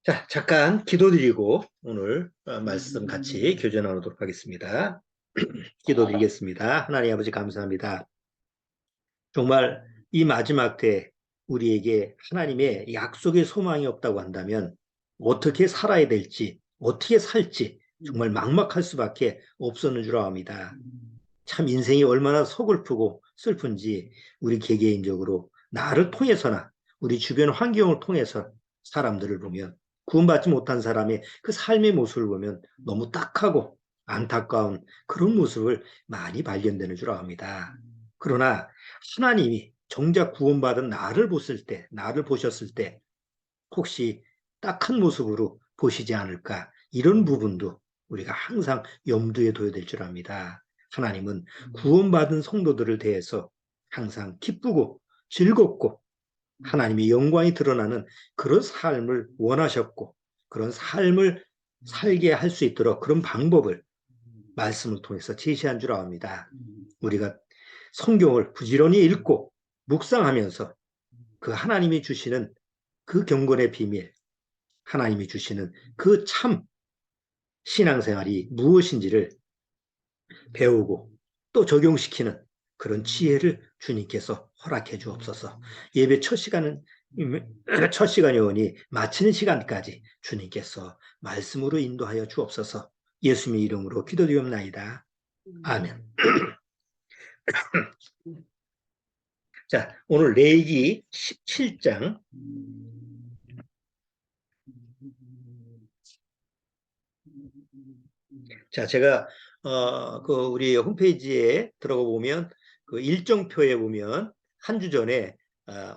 자, 잠깐 기도드리고 오늘 말씀 같이 교제 나누도록 하겠습니다. 기도드리겠습니다. 하나님 아버지 감사합니다. 정말 이 마지막 때 우리에게 하나님의 약속의 소망이 없다고 한다면 어떻게 살아야 될지, 어떻게 살지 정말 막막할 수밖에 없었는 줄 압니다. 참 인생이 얼마나 서글프고 슬픈지 우리 개개인적으로 나를 통해서나 우리 주변 환경을 통해서 사람들을 보면 구원받지 못한 사람의 그 삶의 모습을 보면 너무 딱하고 안타까운 그런 모습을 많이 발견되는 줄 압니다. 그러나 하나님이 정작 구원받은 나를 보실 때, 나를 보셨을 때 혹시 딱한 모습으로 보시지 않을까 이런 부분도 우리가 항상 염두에 둬야 될 줄 압니다. 하나님은 구원받은 성도들을 대해서 항상 기쁘고 즐겁고 하나님의 영광이 드러나는 그런 삶을 원하셨고 그런 삶을 살게 할 수 있도록 그런 방법을 말씀을 통해서 제시한 줄 압니다. 우리가 성경을 부지런히 읽고 묵상하면서 그 하나님이 주시는 그 경건의 비밀, 하나님이 주시는 그 참 신앙생활이 무엇인지를 배우고 또 적용시키는 그런 지혜를 주님께서 허락해 주옵소서. 예배 첫 시간이 오니 마치는 시간까지 주님께서 말씀으로 인도하여 주옵소서. 예수님의 이름으로 기도드리옵나이다. 아멘. 자, 오늘 레위기 17장. 자, 제가 그 우리 홈페이지에 들어가 보면 그 일정표에 보면 한 주 전에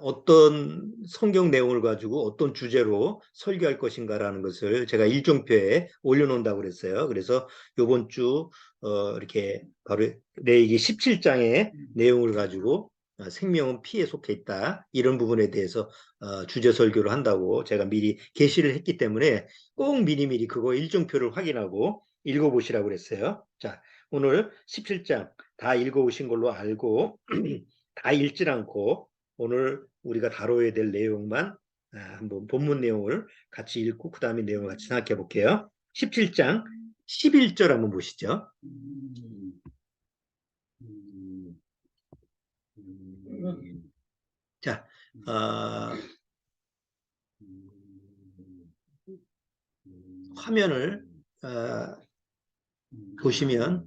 어떤 성경 내용을 가지고 어떤 주제로 설교할 것인가라는 것을 제가 일정표에 올려놓는다고 그랬어요. 그래서 이번 주 이렇게 바로 레위기 17장의 내용을 가지고 생명은 피에 속해 있다 이런 부분에 대해서 주제 설교를 한다고 제가 미리 게시를 했기 때문에 꼭 미리미리 그거 일정표를 확인하고 읽어보시라고 그랬어요. 자, 오늘 17장 다 읽어오신 걸로 알고 다 읽질 않고 오늘 우리가 다뤄야 될 내용만 한번 본문 내용을 같이 읽고 그 다음에 내용을 같이 생각해 볼게요. 17장 11절 한번 보시죠. 자, 화면을 보시면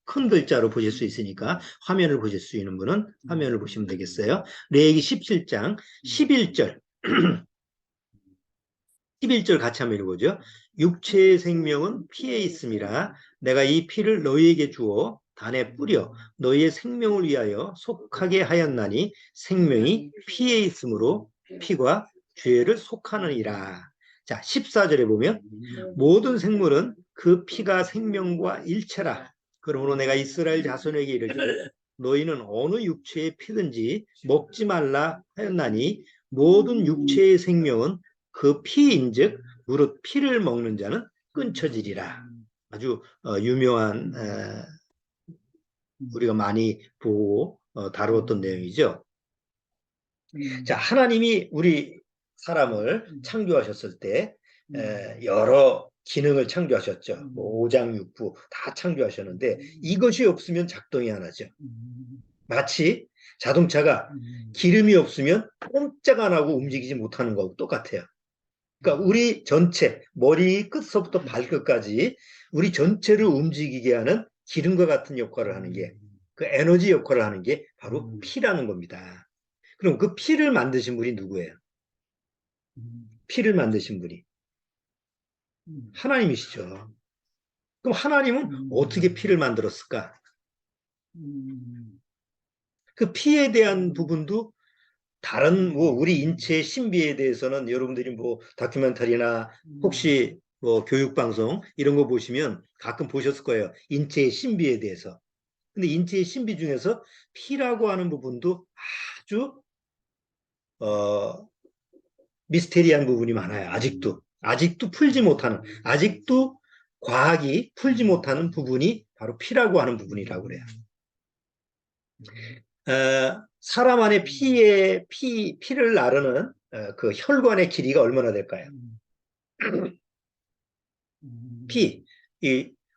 큰 글자로 보실 수 있으니까 화면을 보실 수 있는 분은 화면을 보시면 되겠어요. 레위기 17장 11절 11절 같이 한번 읽어보죠. 육체의 생명은 피에 있음이라 내가 이 피를 너희에게 주어 단에 뿌려 너희의 생명을 위하여 속하게 하였나니 생명이 피에 있으므로 피가 죄를 속하느니라. 자, 14절에 보면 모든 생물은 그 피가 생명과 일체라. 그러므로 내가 이스라엘 자손에게 이르기를 너희는 어느 육체의 피든지 먹지 말라 하였나니 모든 육체의 생명은 그 피인즉 무릇 피를 먹는 자는 끊쳐지리라. 아주 유명한 우리가 많이 보고 다루었던 내용이죠. 자, 하나님이 우리 사람을 창조하셨을 때 여러 기능을 창조하셨죠. 뭐 오장육부 다 창조하셨는데 이것이 없으면 작동이 안 하죠. 마치 자동차가 기름이 없으면 꼼짝 안 하고 움직이지 못하는 거하고 똑같아요. 그러니까 우리 전체 머리 끝서부터 발끝까지 우리 전체를 움직이게 하는 기름과 같은 역할을 하는 게 그 에너지 역할을 하는 게 바로 피라는 겁니다. 그럼 그 피를 만드신 분이 누구예요? 피를 만드신 분이 하나님이시죠. 그럼 하나님은 어떻게 피를 만들었을까? 그 피에 대한 부분도 다른 뭐 우리 인체의 신비에 대해서는 여러분들이 뭐 다큐멘터리나 혹시 뭐 교육방송 이런 거 보시면 가끔 보셨을 거예요. 인체의 신비에 대해서. 근데 인체의 신비 중에서 피라고 하는 부분도 아주 미스테리한 부분이 많아요. 아직도 풀지 못하는, 아직도 과학이 풀지 못하는 부분이 바로 피라고 하는 부분이라고 그래요. 사람 안에 피를 나르는 그 혈관의 길이가 얼마나 될까요? 피,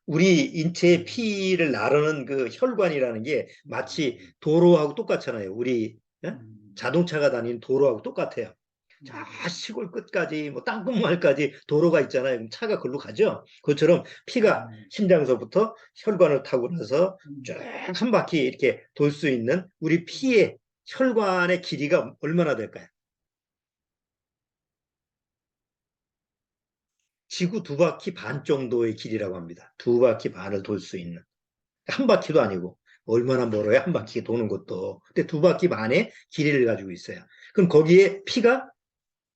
우리 인체의 피를 나르는 그 혈관이라는 게 마치 도로하고 똑같잖아요. 우리 예? 자동차가 다니는 도로하고 똑같아요. 자, 시골 끝까지, 뭐 땅끝마을까지 도로가 있잖아요. 그럼 차가 글로 가죠. 그것처럼 피가 심장서부터 혈관을 타고 나서 쭉 한 바퀴 이렇게 돌 수 있는 우리 피의 혈관의 길이가 얼마나 될까요? 지구 두 바퀴 반 정도의 길이라고 합니다. 두 바퀴 반을 돌 수 있는. 한 바퀴도 아니고 얼마나 멀어요? 한 바퀴 도는 것도. 근데 두 바퀴 반의 길이를 가지고 있어요. 그럼 거기에 피가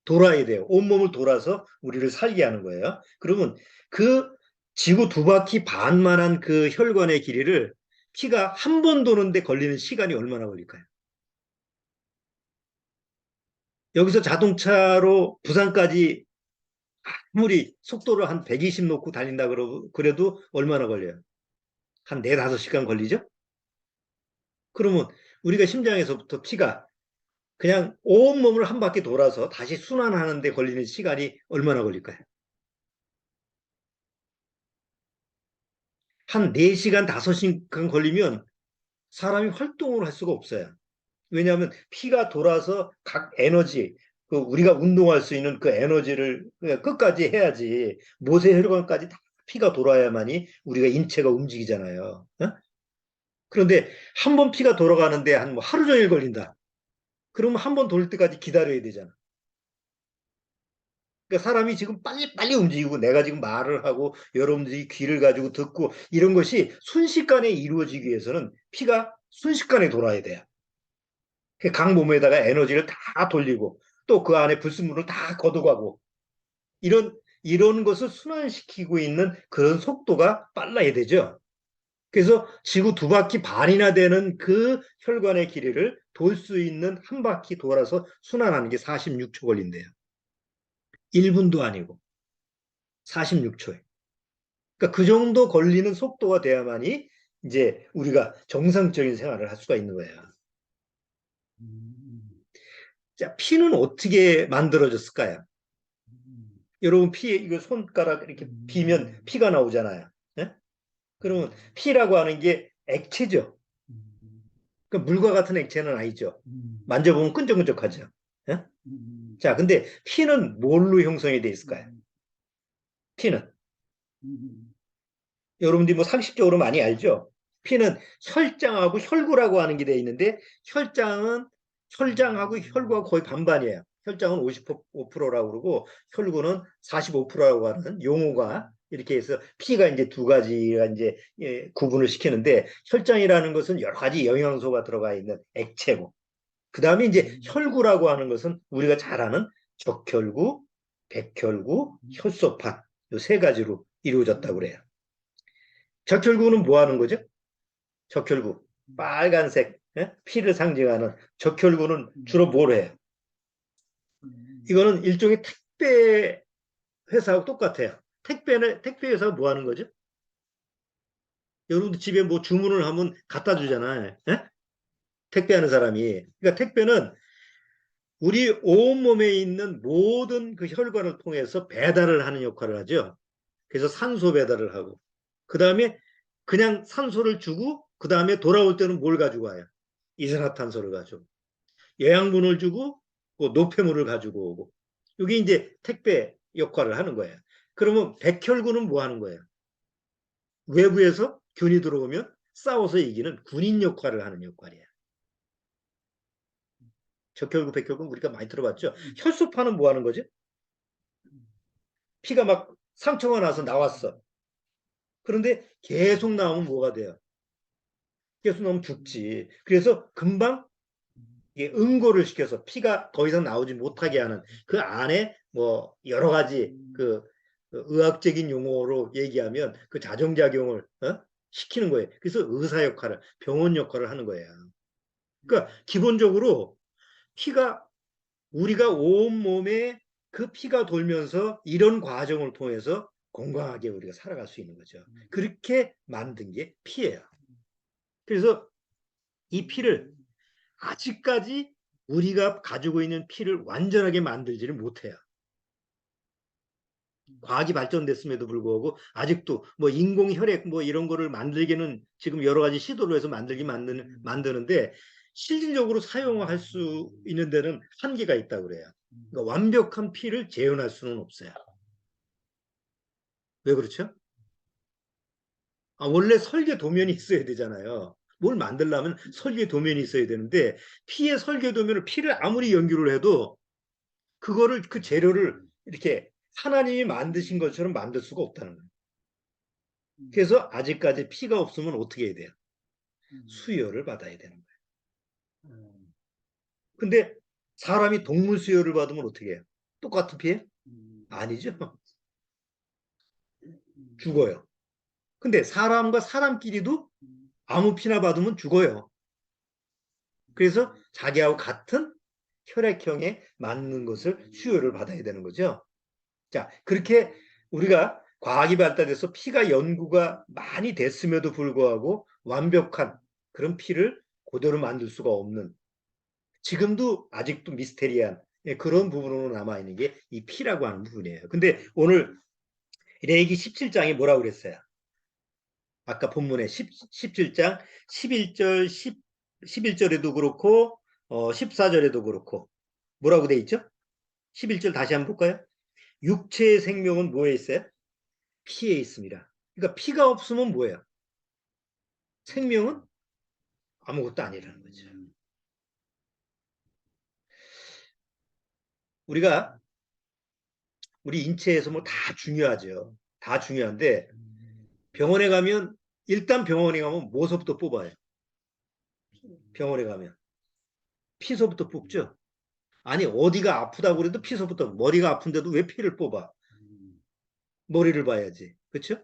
돌아야 돼요. 온몸을 돌아서 우리를 살게 하는 거예요. 그러면 그 지구 두 바퀴 반만한 그 혈관의 길이를 피가 한 번 도는데 걸리는 시간이 얼마나 걸릴까요? 여기서 자동차로 부산까지 아무리 속도를 한 120 놓고 달린다 그래도 얼마나 걸려요? 한 4, 5시간 걸리죠? 그러면 우리가 심장에서부터 피가 그냥 온몸을 한 바퀴 돌아서 다시 순환하는 데 걸리는 시간이 얼마나 걸릴까요? 한 4시간, 5시간 걸리면 사람이 활동을 할 수가 없어요. 왜냐하면 피가 돌아서 각 에너지, 그 우리가 운동할 수 있는 그 에너지를 끝까지 해야지 모세혈관까지 다 피가 돌아야만이 우리가 인체가 움직이잖아요. 어? 그런데 한 번 피가 돌아가는데 한 뭐 하루 종일 걸린다. 그러면 한 번 돌 때까지 기다려야 되잖아. 그러니까 사람이 지금 빨리빨리 움직이고 내가 지금 말을 하고 여러분들이 귀를 가지고 듣고 이런 것이 순식간에 이루어지기 위해서는 피가 순식간에 돌아야 돼요. 각 몸에다가 에너지를 다 돌리고 또 그 안에 불순물을 다 걷어가고 이런 것을 순환시키고 있는 그런 속도가 빨라야 되죠. 그래서 지구 두 바퀴 반이나 되는 그 혈관의 길이를 돌 수 있는 한 바퀴 돌아서 순환하는 게 46초 걸린대요. 1분도 아니고 46초에. 그러니까 그 정도 걸리는 속도가 돼야만이 이제 우리가 정상적인 생활을 할 수가 있는 거예요. 자, 피는 어떻게 만들어졌을까요? 여러분 피 이거 손가락 이렇게 비면 피가 나오잖아요. 예? 그러면 피라고 하는 게 액체죠. 그 물과 같은 액체는 아니죠. 만져보면 끈적끈적하죠. 예? 자, 근데 피는 뭘로 형성이 돼 있을까요? 피는 여러분들이 뭐 상식적으로 많이 알죠? 피는 혈장하고 혈구라고 하는 게 돼 있는데 혈장하고 혈구가 거의 반반이에요. 혈장은 55%라고 그러고 혈구는 45%라고 하는 용어가 이렇게 해서 피가 이제 두 가지가 이제 구분을 시키는데 혈장이라는 것은 여러 가지 영양소가 들어가 있는 액체고 그 다음에 이제 혈구라고 하는 것은 우리가 잘 아는 적혈구, 백혈구, 혈소판 이 세 가지로 이루어졌다고 그래요. 적혈구는 뭐 하는 거죠? 적혈구. 빨간색 피를 상징하는 적혈구는 주로 뭘 해요? 이거는 일종의 택배 회사하고 똑같아요. 택배 회사가 뭐 하는 거죠? 여러분들 집에 뭐 주문을 하면 갖다 주잖아요. 택배하는 사람이. 그러니까 택배는 우리 온몸에 있는 모든 그 혈관을 통해서 배달을 하는 역할을 하죠. 그래서 산소 배달을 하고. 그 다음에 그냥 산소를 주고, 그 다음에 돌아올 때는 뭘 가지고 와요? 이산화탄소를 가지고. 영양분을 주고, 그 노폐물을 가지고 오고. 이게 이제 택배 역할을 하는 거예요. 그러면 백혈구는 뭐 하는 거예요? 외부에서 균이 들어오면 싸워서 이기는 군인 역할을 하는 역할이에요. 적혈구, 백혈구 우리가 많이 들어봤죠? 혈소판은 뭐 하는 거죠? 피가 막 상처가 나서 나왔어. 그런데 계속 나오면 뭐가 돼요? 계속 나오면 죽지. 그래서 금방 응고를 시켜서 피가 더 이상 나오지 못하게 하는 그 안에 뭐 여러 가지 그 의학적인 용어로 얘기하면 그 자정작용을 시키는 거예요. 그래서 의사 역할을, 병원 역할을 하는 거예요. 그러니까 기본적으로 피가 우리가 온몸에 그 피가 돌면서 이런 과정을 통해서 건강하게 우리가 살아갈 수 있는 거죠. 그렇게 만든 게 피예요. 그래서 이 피를 아직까지 우리가 가지고 있는 피를 완전하게 만들지를 못해요. 과학이 발전됐음에도 불구하고 아직도 뭐 인공 혈액 뭐 이런 거를 만들기는 지금 여러 가지 시도를 해서 만드는데 실질적으로 사용할 수 있는 데는 한계가 있다고 그래요. 그러니까 완벽한 피를 재현할 수는 없어요. 왜 그렇죠? 원래 설계 도면이 있어야 되잖아요. 뭘 만들려면 설계 도면이 있어야 되는데 피의 설계 도면을 피를 아무리 연구를 해도 그거를 그 재료를 이렇게 하나님이 만드신 것처럼 만들 수가 없다는 거예요. 그래서 아직까지 피가 없으면 어떻게 해야 돼요? 수혈을 받아야 되는 거예요. 근데 사람이 동물 수혈을 받으면 어떻게 해요? 똑같은 피해? 아니죠. 죽어요. 근데 사람과 사람끼리도 아무 피나 받으면 죽어요. 그래서 자기하고 같은 혈액형에 맞는 것을 수혈을 받아야 되는 거죠. 자, 그렇게 우리가 과학이 발달돼서 피가 연구가 많이 됐음에도 불구하고 완벽한 그런 피를 그대로 만들 수가 없는, 지금도 아직도 미스테리한 그런 부분으로 남아있는 게 이 피라고 하는 부분이에요. 근데 오늘 레위기 17장에 뭐라고 그랬어요? 아까 본문에 17장 11절, 11절에도 그렇고 14절에도 그렇고 뭐라고 돼 있죠? 11절 다시 한번 볼까요? 육체의 생명은 뭐에 있어요? 피에 있습니다. 그러니까 피가 없으면 뭐예요? 생명은 아무것도 아니라는 거죠. 우리가 우리 인체에서 뭐 다 중요하죠. 다 중요한데 병원에 가면 일단 병원에 가면 뭐서부터 뽑아요? 병원에 가면 피서부터 뽑죠. 아니 어디가 아프다고 그래도 피서부터, 머리가 아픈데도 왜 피를 뽑아? 머리를 봐야지. 그렇죠?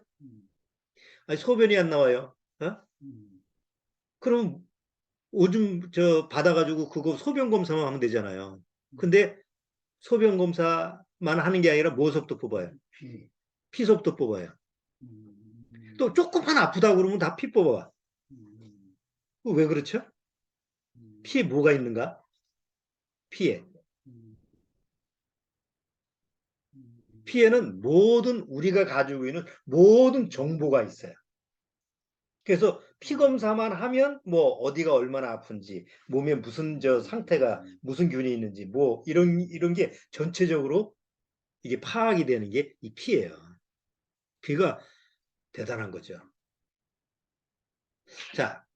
아니 소변이 안 나와요. 어? 그럼 오줌 저 받아가지고 그거 소변 검사만 하면 되잖아요. 근데 소변 검사만 하는 게 아니라 뭐서부터 뽑아요? 피서부터 뽑아요. 또 조금만 아프다 그러면 다 피 뽑아. 왜 그렇죠? 피에 뭐가 있는가? 피에. 피에는 모든 우리가 가지고 있는 모든 정보가 있어요. 그래서 피 검사만 하면 뭐 어디가 얼마나 아픈지, 몸에 무슨 저 상태가 무슨 균이 있는지 뭐 이런 게 전체적으로 이게 파악이 되는 게 이 피예요. 피가 대단한 거죠. 자,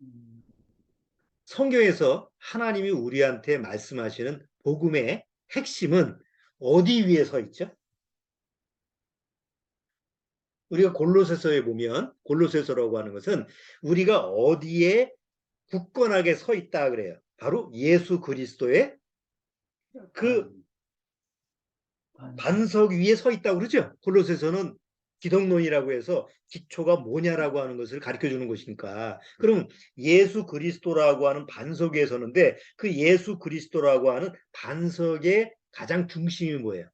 성경에서 하나님이 우리한테 말씀하시는 복음의 핵심은 어디 위에 서 있죠? 우리가 골로새서에 보면 골로새서라고 하는 것은 우리가 어디에 굳건하게 서 있다 그래요. 바로 예수 그리스도의 그 반석 위에 서 있다고 그러죠. 골로새서는 기독론이라고 해서 기초가 뭐냐라고 하는 것을 가르쳐 주는 것이니까. 그럼 예수 그리스도라고 하는 반석 위에 서는데 그 예수 그리스도라고 하는 반석의 가장 중심이 뭐예요?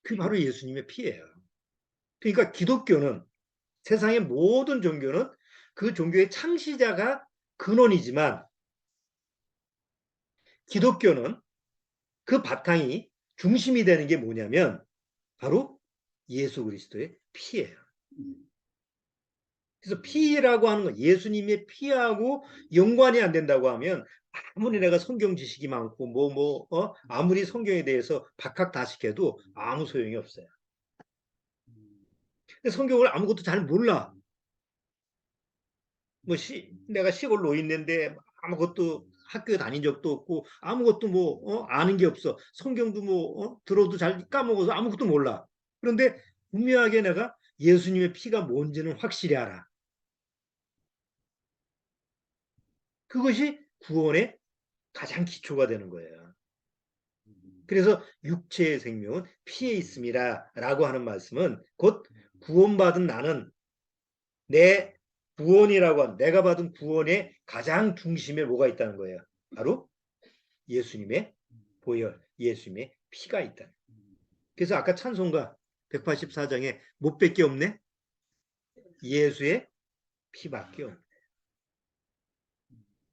그게 바로 예수님의 피예요. 그러니까 기독교는, 세상의 모든 종교는 그 종교의 창시자가 근원이지만 기독교는 그 바탕이 중심이 되는 게 뭐냐면 바로 예수 그리스도의 피예요. 그래서 피라고 하는 건 예수님의 피하고 연관이 안 된다고 하면 아무리 내가 성경 지식이 많고 아무리 성경에 대해서 박학다식해도 아무 소용이 없어요. 근데 성경을 아무것도 잘 몰라. 내가 시골 노인인데 아무것도 학교에 다닌 적도 없고 아무것도 아는 게 없어. 성경도 들어도 잘 까먹어서 아무것도 몰라. 그런데 분명하게 내가 예수님의 피가 뭔지는 확실히 알아. 그것이 구원의 가장 기초가 되는 거예요. 그래서 육체의 생명은 피에 있습니다 라고 하는 말씀은 곧 구원받은 나는 내 구원이라고 한, 내가 받은 구원의 가장 중심에 뭐가 있다는 거예요? 바로 예수님의 보혈, 예수님의 피가 있다. 그래서 아까 찬송가 184장에 못 뺄 게 없네? 예수의 피밖에 없네.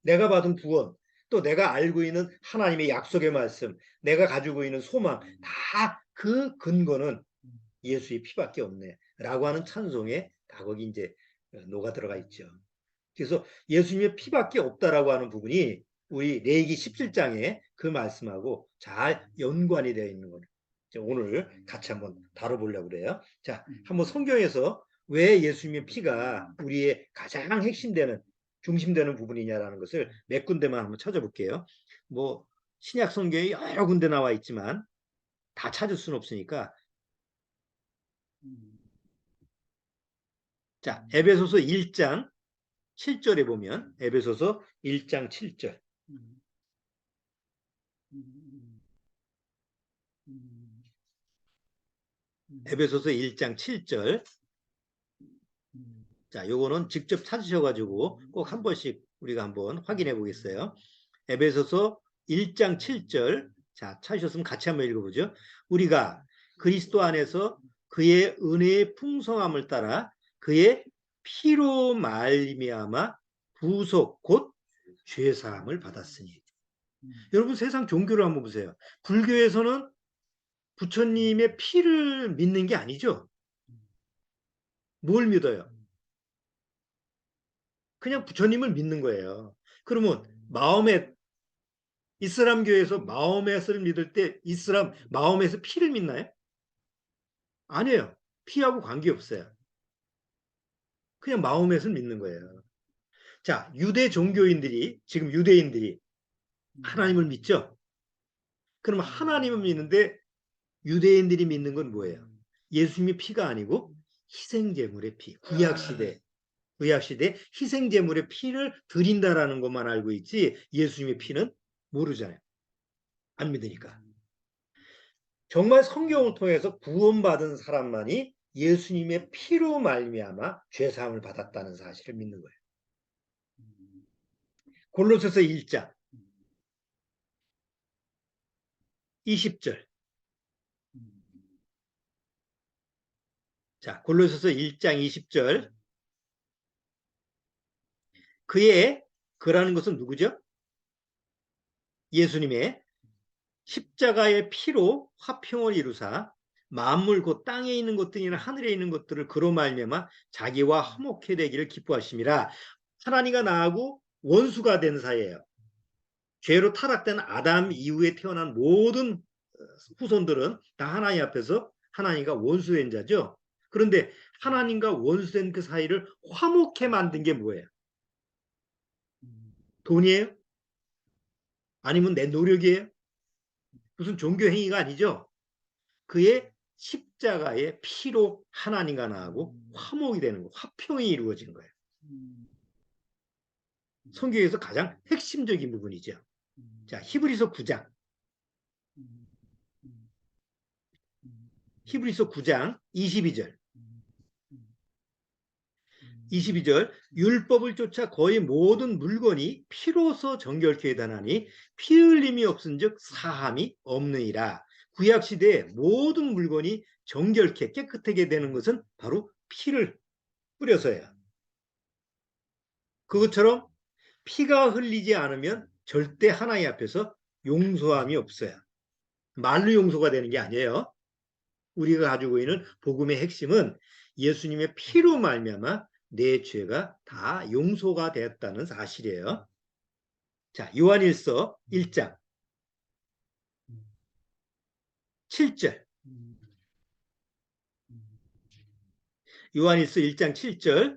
내가 받은 구원, 또 내가 알고 있는 하나님의 약속의 말씀, 내가 가지고 있는 소망, 다 그 근거는 예수의 피밖에 없네 라고 하는 찬송에 다 거기 이제 녹아 들어가 있죠. 그래서 예수님의 피밖에 없다라고 하는 부분이 우리 레위기 17장에 그 말씀하고 잘 연관이 되어 있는 거예요. 오늘 같이 한번 다뤄보려고 그래요. 자, 한번 성경에서 왜 예수님의 피가 우리의 가장 핵심되는 중심되는 부분이냐라는 것을 몇 군데만 한번 찾아볼게요. 뭐 신약 성경에 여러 군데 나와 있지만 다 찾을 수는 없으니까. 자, 에베소서 1장 7절에 보면 에베소서 1장 7절. 에베소서 1장 7절. 자, 요거는 직접 찾으셔가지고 꼭 한 번씩 우리가 한번 확인해 보겠어요. 에베소서 1장 7절. 자, 찾으셨으면 같이 한번 읽어보죠. 우리가 그리스도 안에서 그의 은혜의 풍성함을 따라 그의 피로 말미암아 부속 곧 죄사함을 받았으니. 여러분 세상 종교를 한번 보세요. 불교에서는 부처님의 피를 믿는 게 아니죠. 뭘 믿어요? 그냥 부처님을 믿는 거예요. 그러면 이슬람교에서 마호메트를 믿을 때 마호메트 피를 믿나요? 아니에요. 피하고 관계없어요. 그냥 마호메트를 믿는 거예요. 자, 지금 유대인들이 하나님을 믿죠? 그러면 하나님을 믿는데 유대인들이 믿는 건 뭐예요? 예수님의 피가 아니고 희생제물의 피, 의학시대 희생제물의 피를 드린다라는 것만 알고 있지 예수님의 피는 모르잖아요. 안 믿으니까. 정말 성경을 통해서 구원받은 사람만이 예수님의 피로 말미암아 죄사함을 받았다는 사실을 믿는 거예요. 골로새서 1장 20절. 자, 골로새서 1장 20절. 그라는 것은 누구죠? 예수님의 십자가의 피로 화평을 이루사 만물 곧 땅에 있는 것들이나 하늘에 있는 것들을 그로 말미암아 자기와 화목해 되기를 기뻐하심이라. 하나님과 나하고 원수가 된 사이예요. 죄로 타락된 아담 이후에 태어난 모든 후손들은 다 하나님 앞에서 하나님과 원수된 자죠. 그런데 하나님과 원수된 그 사이를 화목해 만든 게 뭐예요? 돈이에요? 아니면 내 노력이에요? 무슨 종교 행위가 아니죠. 그의 십자가의 피로 하나님과 나하고 화목이 되는 거, 화평이 이루어진 거예요. 성경에서 가장 핵심적인 부분이죠. 자, 히브리서 9장 22절 22절 율법을 쫓아 거의 모든 물건이 피로서 정결케 되나니 피 흘림이 없은즉 사함이 없느니라. 구약시대에 모든 물건이 정결케 깨끗하게 되는 것은 바로 피를 뿌려서예요. 그것처럼 피가 흘리지 않으면 절대 하나님 앞에서 용서함이 없어요. 말로 용서가 되는 게 아니에요. 우리가 가지고 있는 복음의 핵심은 예수님의 피로 말미암아 내 죄가 다 용서가 되었다는 사실이에요. 자, 요한일서 1장 7절. 요한일서 1장 7절.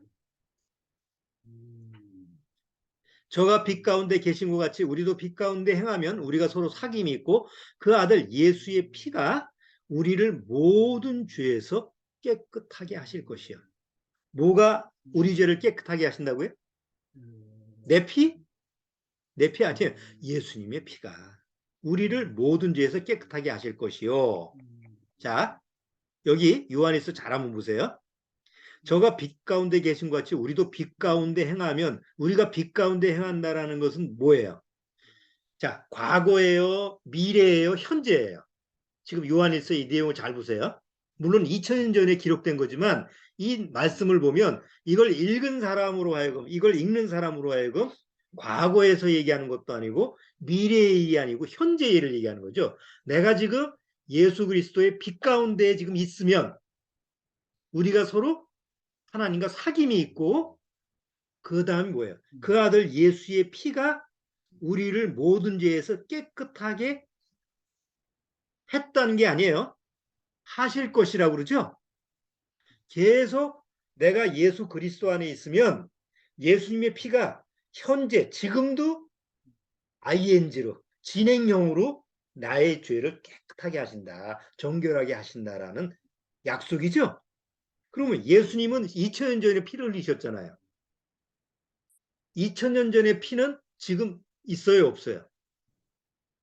저가 빛 가운데 계신 것 같이 우리도 빛 가운데 행하면 우리가 서로 사귐이 있고 그 아들 예수의 피가 우리를 모든 죄에서 깨끗하게 하실 것이요. 뭐가 우리 죄를 깨끗하게 하신다고요? 내 피? 내 피 아니에요. 예수님의 피가 우리를 모든 죄에서 깨끗하게 하실 것이요. 자, 여기 요한일서 잘 한번 보세요. 저가 빛 가운데 계신 것 같이 우리도 빛 가운데 행하면, 우리가 빛 가운데 행한다라는 것은 뭐예요? 자, 과거예요, 미래예요, 현재예요. 지금 요한일서 이 내용을 잘 보세요. 물론 2000년 전에 기록된 거지만 이 말씀을 보면 이걸 읽은 사람으로 하여금, 이걸 읽는 사람으로 하여금 과거에서 얘기하는 것도 아니고 미래의 일이 아니고 현재의 일을 얘기하는 거죠. 내가 지금 예수 그리스도의 빛 가운데 지금 있으면 우리가 서로 하나님과 사귐이 있고 그 다음에 뭐예요? 그 아들 예수의 피가 우리를 모든 죄에서 깨끗하게 했다는 게 아니에요. 하실 것이라고 그러죠. 계속 내가 예수 그리스도 안에 있으면 예수님의 피가 현재 지금도 ing로 진행형으로 나의 죄를 깨끗하게 하신다. 정결하게 하신다라는 약속이죠. 그러면 예수님은 2000년 전에 피를 흘리셨잖아요. 2000년 전의 피는 지금 있어요, 없어요?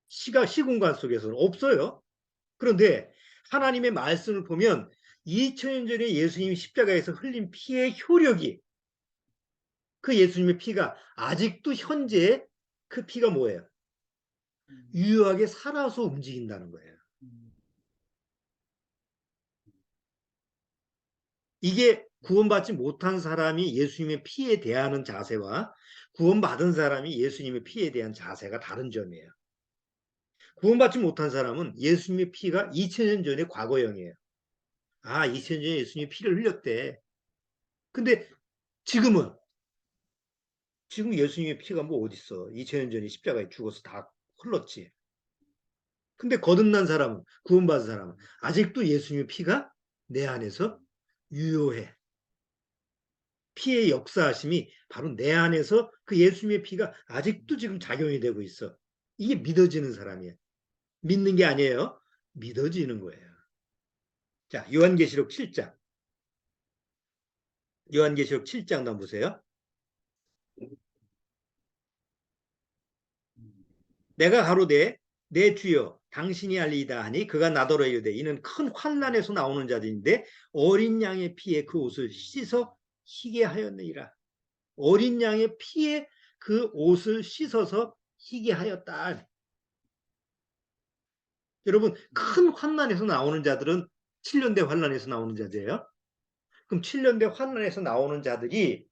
시공간 속에서는 없어요. 그런데 하나님의 말씀을 보면 2000년 전에 예수님이 십자가에서 흘린 피의 효력이, 그 예수님의 피가 아직도 현재 그 피가 뭐예요? 유효하게 살아서 움직인다는 거예요. 이게 구원받지 못한 사람이 예수님의 피에 대하는 자세와 구원받은 사람이 예수님의 피에 대한 자세가 다른 점이에요. 구원받지 못한 사람은 예수님의 피가 2000년 전의 과거형이에요. 아, 2000년 전에 예수님이 피를 흘렸대. 근데 지금은, 지금 예수님의 피가 뭐 어딨어. 2000년 전에 십자가에 죽어서 다 흘렀지. 근데 거듭난 사람은, 구원받은 사람은 아직도 예수님의 피가 내 안에서 유효해. 피의 역사하심이 바로 내 안에서 그 예수님의 피가 아직도 지금 작용이 되고 있어. 이게 믿어지는 사람이에요. 믿는 게 아니에요. 믿어지는 거예요. 자, 요한계시록 7장. 요한계시록 7장 한번 보세요. 내가 가로되 내 주여 당신이 알리이다 하니 그가 나더러 이르되 이는 큰 환난에서 나오는 자들인데 어린 양의 피에 그 옷을 씻어 희게 하였느니라. 어린 양의 피에 그 옷을 씻어서 희게 하였다. 여러분, 큰 환난에서 나오는 자들은 7년대 환난에서 나오는 자들이에요. 그럼 7년대 환난에서 나오는 자들이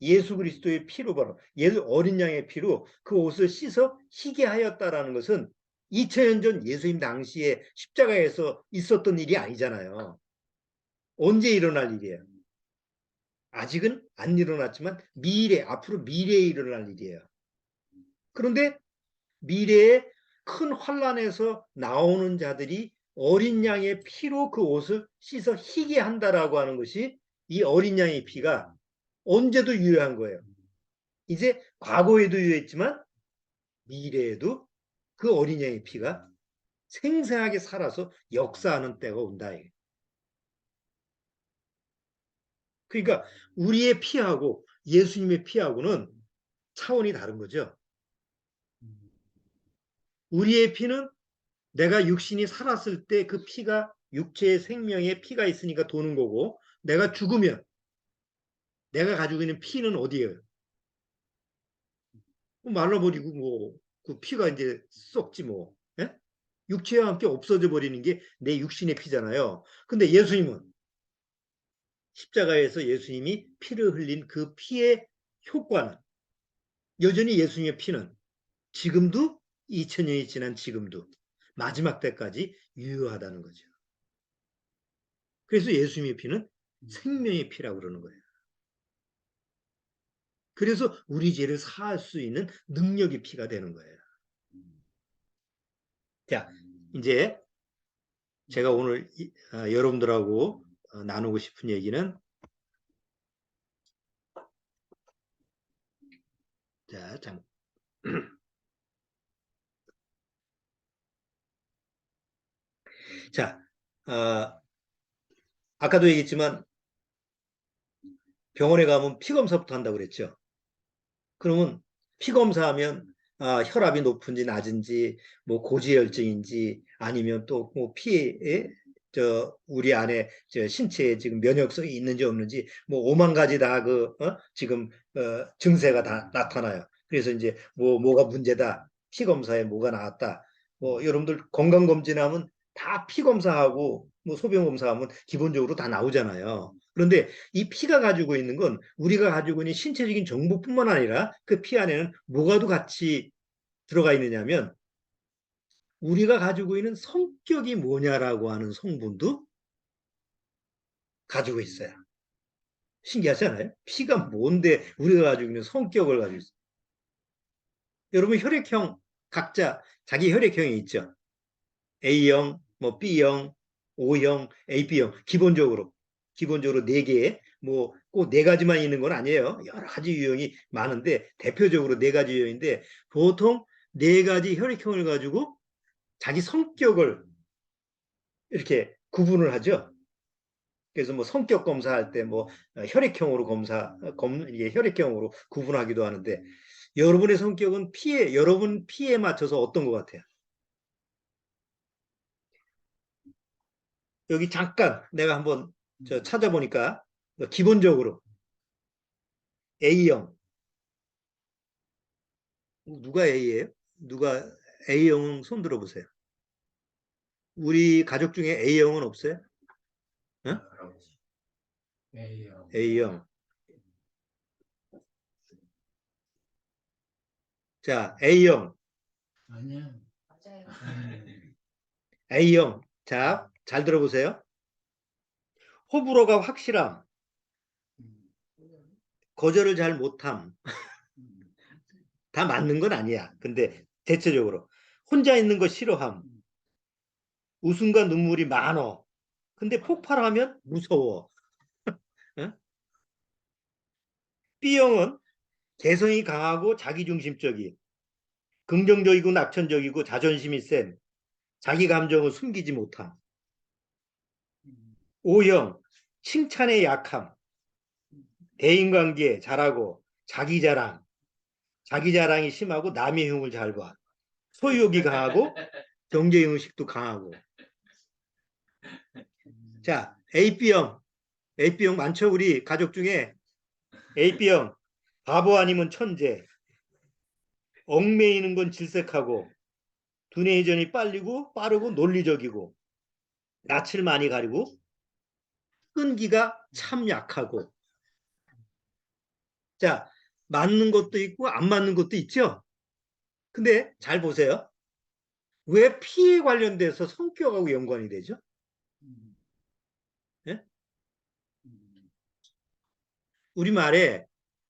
예수 그리스도의 피로, 바로 예수 어린 양의 피로 그 옷을 씻어 희게 하였다라는 것은 2000년 전 예수님 당시에 십자가에서 있었던 일이 아니잖아요. 언제 일어날 일이에요? 아직은 안 일어났지만 미래, 앞으로 미래에 일어날 일이에요. 그런데 미래에 큰 환난에서 나오는 자들이 어린 양의 피로 그 옷을 씻어 희게 한다라고 하는 것이, 이 어린 양의 피가 언제도 유효한 거예요. 이제 과거에도 유효했지만 미래에도 그 어린 양의 피가 생생하게 살아서 역사하는 때가 온다. 그러니까 우리의 피하고 예수님의 피하고는 차원이 다른 거죠. 우리의 피는 내가 육신이 살았을 때 그 피가, 육체의 생명에 피가 있으니까 도는 거고, 내가 죽으면 내가 가지고 있는 피는 어디예요? 말라버리고 뭐 그 피가 이제 썩지 뭐. 예? 육체와 함께 없어져 버리는 게 내 육신의 피잖아요. 근데 예수님은 십자가에서 예수님이 피를 흘린 그 피의 효과는, 여전히 예수님의 피는 지금도, 2000년이 지난 지금도 마지막 때까지 유효하다는 거죠. 그래서 예수님의 피는 생명의 피라고 그러는 거예요. 그래서 우리 죄를 사할 수 있는 능력의 피가 되는 거예요. 자, 이제 제가 오늘 여러분들하고 나누고 싶은 얘기는, 자, 잠. 자, 아까도 얘기했지만 병원에 가면 피 검사부터 한다고 그랬죠. 그러면 피 검사하면 혈압이 높은지 낮은지, 뭐 고지혈증인지, 아니면 또 뭐 피에 우리 안에 신체에 지금 면역성이 있는지 없는지, 뭐 5만 가지 다 지금 증세가 다 나타나요. 그래서 이제 뭐가 문제다, 피 검사에 뭐가 나왔다. 뭐 여러분들 건강 검진하면 다 피 검사하고 뭐 소변 검사하면 기본적으로 다 나오잖아요. 그런데 이 피가 가지고 있는 건, 우리가 가지고 있는 신체적인 정보뿐만 아니라 그 피 안에는 뭐가도 같이 들어가 있느냐면, 우리가 가지고 있는 성격이 뭐냐라고 하는 성분도 가지고 있어요. 신기하지 않아요? 피가 뭔데 우리가 가지고 있는 성격을 가지고 있어요. 여러분 혈액형 각자 자기 혈액형이 있죠. A형, 뭐 B형, O형, AB형 기본적으로 네 개, 뭐 꼭 네 가지만 있는 건 아니에요. 여러 가지 유형이 많은데 대표적으로 네 가지 유형인데 보통 네 가지 혈액형을 가지고 자기 성격을 이렇게 구분을 하죠. 그래서 뭐 성격 검사할 때 뭐 혈액형으로 이게 혈액형으로 구분하기도 하는데 여러분의 성격은 여러분 피에 맞춰서 어떤 것 같아요? 여기 잠깐 내가 한번 찾아보니까 기본적으로 A형 누가 A예요? 누가 A형은 손 들어보세요. 우리 가족 중에 A형은 없어요? 어? A형. 자, A형. 아니야. A형. 자, 잘 들어보세요. 호불호가 확실함, 거절을 잘 못함, 다 맞는 건 아니야. 근데 대체적으로 혼자 있는 거 싫어함, 웃음과 눈물이 많어. 근데 폭발하면 무서워. 어? B형은 개성이 강하고 자기중심적이, 긍정적이고 낙천적이고 자존심이 센, 자기 감정을 숨기지 못함. O형 칭찬에 약함, 대인관계 잘하고 자기 자랑이 심하고 남의 흉을 잘 봐. 소유욕이 강하고 경제의식도 강하고. 자, AB형 많죠? 우리 가족 중에 AB형 바보 아니면 천재, 얽매이는 건 질색하고 두뇌 이전이 빠르고 논리적이고 낯을 많이 가리고 끈기가 참 약하고. 자, 맞는 것도 있고 안 맞는 것도 있죠? 근데 잘 보세요. 왜 피에 관련돼서 성격하고 연관이 되죠? 예? 우리말에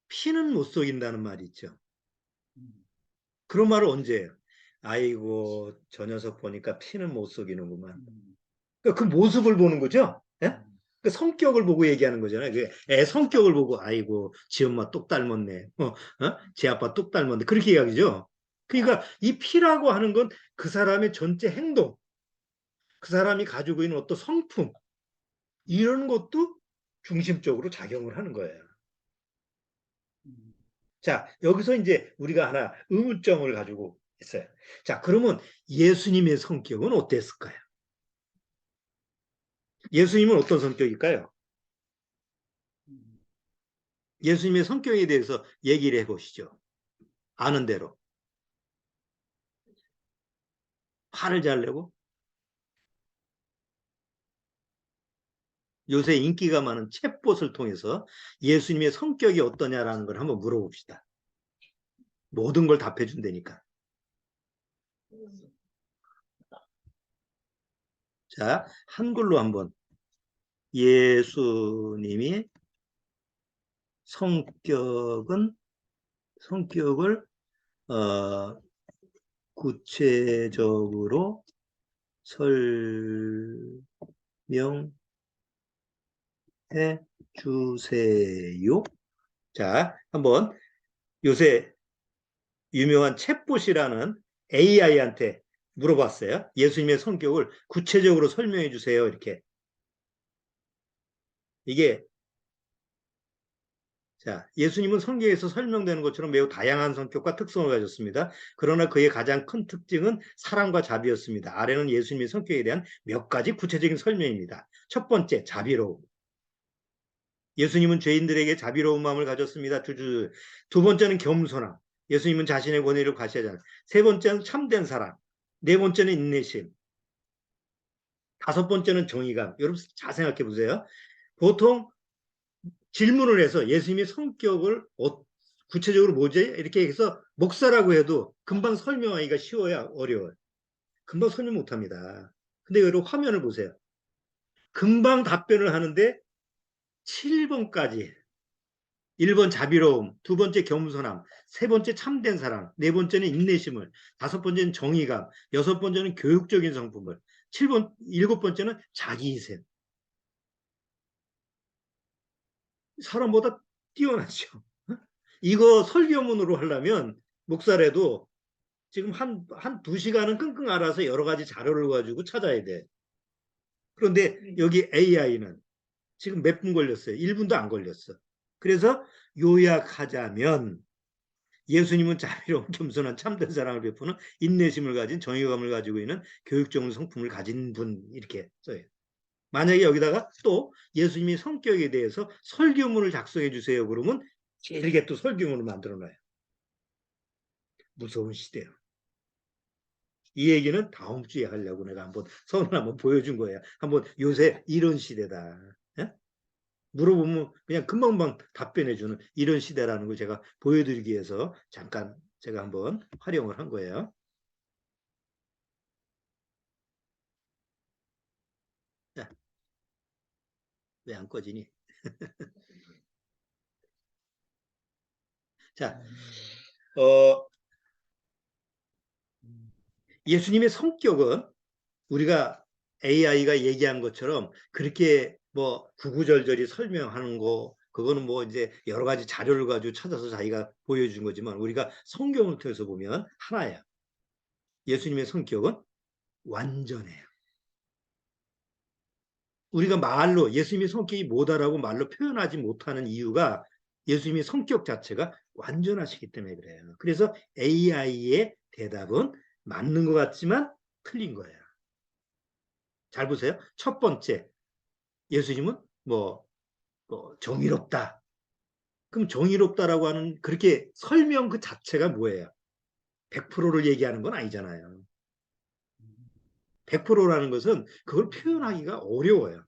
피는 못 속인다는 말이 있죠. 그런 말을 언제 해요? 아이고, 저 녀석 보니까 피는 못 속이는구만. 그러니까 그 모습을 보는 거죠. 예? 그 성격을 보고 얘기하는 거잖아요. 애 성격을 보고 아이고 지 엄마 똑 닮았네. 지 아빠 똑 닮았네. 그렇게 이야기죠. 그러니까 이 피라고 하는 건 그 사람의 전체 행동, 그 사람이 가지고 있는 어떤 성품 이런 것도 중심적으로 작용을 하는 거예요. 자, 여기서 이제 우리가 하나 의문점을 가지고 있어요. 자, 그러면 예수님의 성격은 어땠을까요? 예수님은 어떤 성격일까요? 예수님의 성격에 대해서 얘기를 해보시죠. 아는 대로. 화를 잘 내고 요새 인기가 많은 챗봇을 통해서 예수님의 성격이 어떠냐라는 걸 한번 물어봅시다. 모든 걸 답해준다니까. 자, 한글로 한번 예수님이 성격을 구체적으로 설명해 주세요. 자, 한번 요새 유명한 챗봇이라는 AI한테 물어봤어요. 예수님의 성격을 구체적으로 설명해 주세요. 이렇게. 이게 자, 예수님은 성경에서 설명되는 것처럼 매우 다양한 성격과 특성을 가졌습니다. 그러나 그의 가장 큰 특징은 사랑과 자비였습니다. 아래는 예수님의 성격에 대한 몇 가지 구체적인 설명입니다. 첫 번째, 자비로움. 예수님은 죄인들에게 자비로운 마음을 가졌습니다. 두 번째는 겸손함. 예수님은 자신의 권위를 과시하지 않아요. 세 번째는 참된 사랑. 네 번째는 인내심. 다섯 번째는 정의감. 여러분 잘 생각해 보세요. 보통 질문을 해서 예수님의 성격을 구체적으로 뭐지? 이렇게 해서 목사라고 해도 금방 설명하기가 쉬워야 어려워요. 금방 설명 못합니다. 근데 여러분 화면을 보세요. 금방 답변을 하는데 7번까지 1번 자비로움, 두 번째 겸손함, 세 번째 참된 사랑, 네 번째는 인내심을, 다섯 번째는 정의감, 여섯 번째는 교육적인 성품을, 일곱 번째는 자기희생. 사람보다 뛰어나죠. 이거 설교문으로 하려면 목사래도 지금 한 2시간은 끙끙 앓아서 여러 가지 자료를 가지고 찾아야 돼. 그런데 여기 AI는 지금 몇 분 걸렸어요? 1분도 안 걸렸어. 그래서 요약하자면 예수님은 자비로운 겸손한 참된 사랑을 베푸는 인내심을 가진 정의감을 가지고 있는 교육적인 성품을 가진 분 이렇게 써요. 만약에 여기다가 또 예수님의 성격에 대해서 설교문을 작성해 주세요. 그러면 길게 또 설교문을 만들어 놔요. 무서운 시대예요. 이 얘기는 다음 주에 하려고 내가 선을 한번 보여준 거야. 한번 요새 이런 시대다. 예? 물어보면 그냥 금방금방 답변해주는 이런 시대라는 걸 제가 보여드리기 위해서 잠깐 제가 한번 활용을 한 거예요. 왜 안 꺼지니? 자, 어, 예수님의 성격은 우리가 AI가 얘기한 것처럼 그렇게 뭐 구구절절히 설명하는 거 그거는 뭐 이제 여러 가지 자료를 가지고 찾아서 자기가 보여준 거지만 우리가 성경을 통해서 보면 하나야. 예수님의 성격은 완전해요. 우리가 말로 예수님의 성격이 뭐다라고 말로 표현하지 못하는 이유가 예수님의 성격 자체가 완전하시기 때문에 그래요. 그래서 AI의 대답은 맞는 것 같지만 틀린 거예요. 잘 보세요. 첫 번째, 예수님은 정의롭다. 그럼 정의롭다라고 하는 그렇게 설명 그 자체가 뭐예요? 100%를 얘기하는 건 아니잖아요. 100%라는 것은 그걸 표현하기가 어려워요.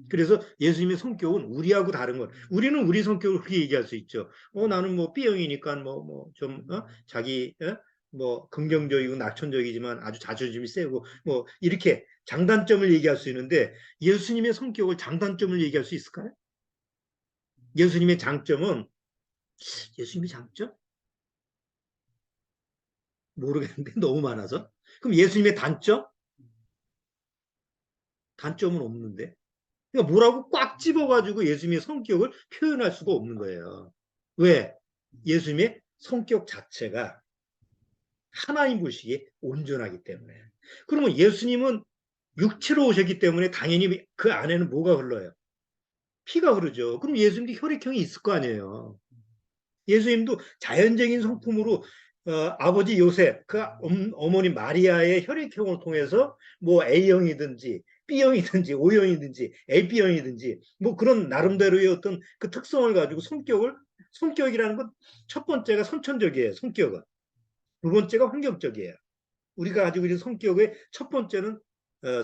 그래서 예수님의 성격은 우리하고 다른 것. 우리는 우리 성격을 그렇게 얘기할 수 있죠. 나는 뭐 B형이니까 좀 자기 긍정적이고 낙천적이지만 아주 자존심이 세고 뭐 이렇게 장단점을 얘기할 수 있는데 예수님의 성격을 장단점을 얘기할 수 있을까요? 예수님의 장점은 예수님의 장점? 모르겠는데 너무 많아서. 그럼 예수님의 단점? 단점은 없는데. 그러니까 뭐라고 꽉 집어가지고 예수님의 성격을 표현할 수가 없는 거예요. 왜? 예수님의 성격 자체가 하나님 보시기에 온전하기 때문에. 그러면 예수님은 육체로 오셨기 때문에 당연히 그 안에는 뭐가 흘러요? 피가 흐르죠. 그럼 예수님도 혈액형이 있을 거 아니에요. 예수님도 자연적인 성품으로 아버지 요셉, 그 어머니 마리아의 혈액형을 통해서 뭐 A형이든지 B형이든지 O형이든지 AB형이든지 뭐 그런 나름대로의 어떤 그 특성을 가지고 성격이라는 건 첫 번째가 선천적이에요. 성격은. 두 번째가 환경적이에요. 우리가 가지고 있는 성격의 첫 번째는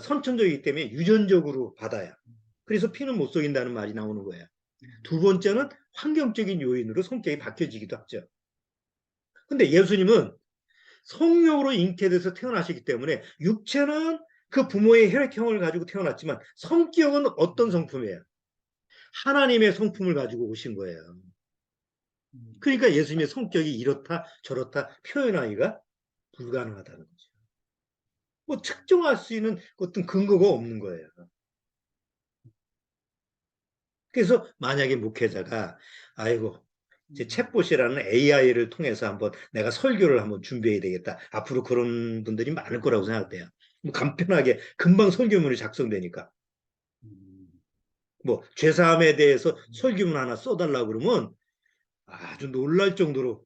선천적이기 때문에 유전적으로 받아요. 그래서 피는 못 속인다는 말이 나오는 거예요. 두 번째는 환경적인 요인으로 성격이 바뀌어지기도 하죠. 근데 예수님은 성령으로 잉태돼서 태어나시기 때문에 육체는 그 부모의 혈액형을 가지고 태어났지만 성격은 어떤 성품이에요? 하나님의 성품을 가지고 오신 거예요. 그러니까 예수님의 성격이 이렇다 저렇다 표현하기가 불가능하다는 거죠. 뭐 측정할 수 있는 어떤 근거가 없는 거예요. 그래서 만약에 목회자가 아이고 이제 챗봇이라는 AI를 통해서 한번 내가 설교를 한번 준비해야 되겠다. 앞으로 그런 분들이 많을 거라고 생각돼요. 뭐 간편하게 금방 설교문이 작성되니까. 뭐 죄사함에 대해서 설교문 하나 써달라고 그러면 아주 놀랄 정도로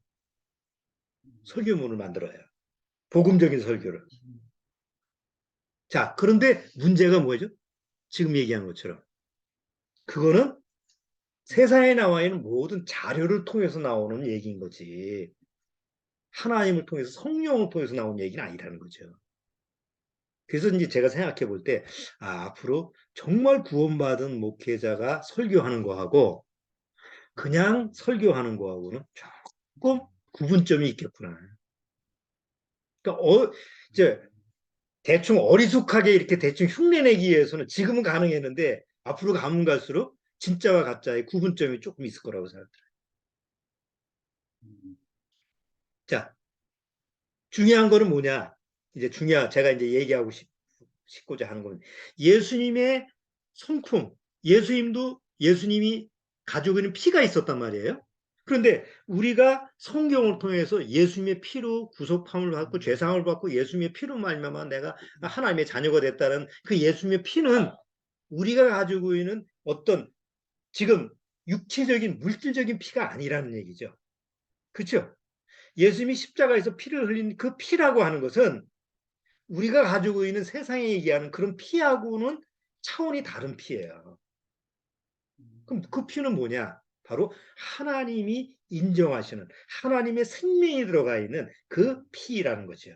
설교문을 만들어요. 복음적인 설교를. 자, 그런데 문제가 뭐죠? 지금 얘기한 것처럼. 그거는 세상에 나와 있는 모든 자료를 통해서 나오는 얘기인 거지. 하나님을 통해서 성령을 통해서 나온 얘기는 아니라는 거죠. 그래서 이제 제가 생각해 볼 때, 앞으로 정말 구원받은 목회자가 설교하는 거하고 그냥 설교하는 거하고는 조금 구분점이 있겠구나. 그러니까 이제 대충 어리숙하게 이렇게 대충 흉내내기 위해서는 지금은 가능했는데 앞으로 가면 갈수록 진짜와 가짜의 구분점이 조금 있을 거라고 생각해요. 자, 중요한 거는 뭐냐? 이제 제가 이제 얘기하고 싶고자 하는 건 예수님의 성품, 예수님이 가지고 있는 피가 있었단 말이에요. 그런데 우리가 성경을 통해서 예수님의 피로 구속함을 받고 죄사함을 받고 예수님의 피로 말미암아 내가 하나님의 자녀가 됐다는 그 예수님의 피는 우리가 가지고 있는 어떤 지금 육체적인 물질적인 피가 아니라는 얘기죠. 그렇죠? 예수님이 십자가에서 피를 흘린 그 피라고 하는 것은 우리가 가지고 있는 세상에 얘기하는 그런 피하고는 차원이 다른 피예요. 그럼 그 피는 뭐냐? 바로 하나님이 인정하시는 하나님의 생명이 들어가 있는 그 피라는 거죠.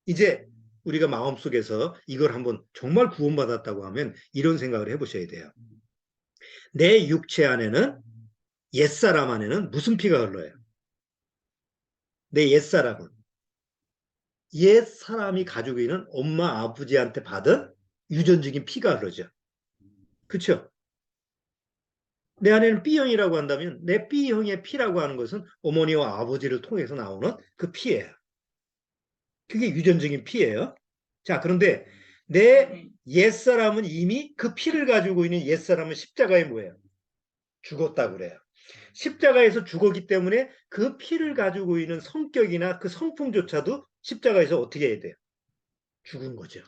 이제 우리가 마음속에서 이걸 한번 정말 구원받았다고 하면 이런 생각을 해보셔야 돼요. 내 육체 안에는 옛사람 안에는 무슨 피가 흘러요? 내 옛사람은 옛사람이 가지고 있는 엄마 아버지한테 받은 유전적인 피가 흐르죠. 그렇죠? 내 안에는 B형이라고 한다면 내 B형의 피라고 하는 것은 어머니와 아버지를 통해서 나오는 그 피예요. 그게 유전적인 피예요. 자, 그런데 내 옛사람은 이미 그 피를 가지고 있는 옛사람은 십자가에 뭐예요? 죽었다고 그래요. 십자가에서 죽었기 때문에 그 피를 가지고 있는 성격이나 그 성품조차도 십자가에서 어떻게 해야 돼요? 죽은 거죠.